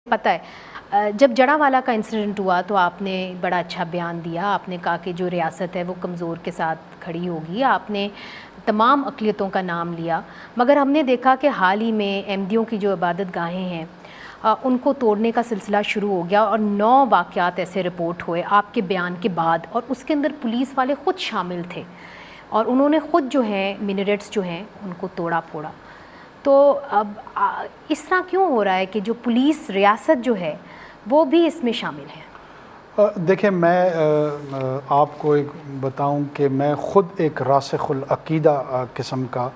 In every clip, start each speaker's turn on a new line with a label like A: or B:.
A: پتہ ہے جب جڑاوالا کا انسیڈنٹ ہوا تو آپ نے بڑا اچھا بیان دیا. آپ نے کہا کہ جو ریاست ہے وہ کمزور کے ساتھ کھڑی ہوگی. آپ نے تمام اقلیتوں کا نام لیا, مگر ہم نے دیکھا کہ حال ہی میں احمدیوں کی جو عبادت گاہیں ہیں ان کو توڑنے کا سلسلہ شروع ہو گیا, اور 9 واقعات ایسے رپورٹ ہوئے آپ کے بیان کے بعد, اور اس کے اندر پولیس والے خود شامل تھے اور انہوں نے خود جو ہیں مینریٹس جو ہیں ان کو توڑا پھوڑا. تو اب اس طرح کیوں ہو رہا ہے کہ جو پولیس ریاست جو ہے وہ بھی اس میں شامل ہے؟
B: دیکھیں, میں آپ کو ایک بتاؤں کہ میں خود ایک راسخ العقیدہ قسم کا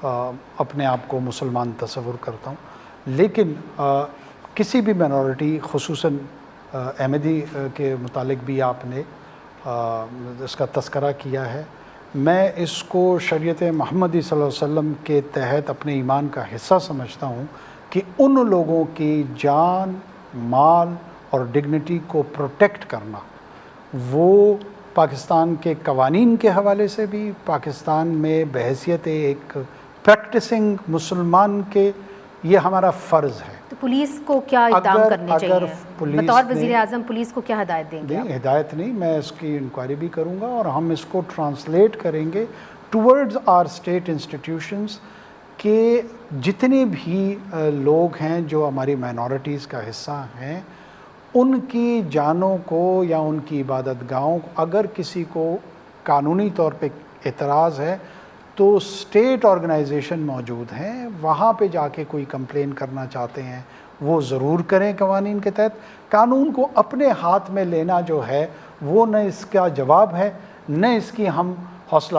B: اپنے آپ کو مسلمان تصور کرتا ہوں, لیکن کسی بھی مینورٹی, خصوصاً احمدی کے متعلق بھی آپ نے اس کا تذکرہ کیا ہے, میں اس کو شریعت محمدی صلی اللہ علیہ وسلم کے تحت اپنے ایمان کا حصہ سمجھتا ہوں کہ ان لوگوں کی جان, مال اور ڈگنیٹی کو پروٹیکٹ کرنا, وہ پاکستان کے قوانین کے حوالے سے بھی, پاکستان میں بحیثیت ایک پریکٹسنگ مسلمان کے یہ ہمارا فرض ہے.
A: تو پولیس کو کیا اقدام کرنے چاہیے؟ بطور وزیر اعظم پولیس کو کیا ہدایت دیں گے؟
B: نہیں, ہدایت نہیں, میں اس کی انکوائری بھی کروں گا اور ہم اس کو ٹرانسلیٹ کریں گے ٹورڈز آر اسٹیٹ انسٹیٹیوشنز کہ جتنے بھی لوگ ہیں جو ہماری مائنورٹیز کا حصہ ہیں, ان کی جانوں کو یا ان کی عبادت گاہوں کو اگر کسی کو قانونی طور پہ اعتراض ہے تو اسٹیٹ آرگنائزیشن موجود ہیں, وہاں پہ جا کے کوئی کمپلین کرنا چاہتے ہیں وہ ضرور کریں قوانین کے تحت. قانون کو اپنے ہاتھ میں لینا جو ہے وہ نہ اس کا جواب ہے, نہ اس کی ہم حوصلہ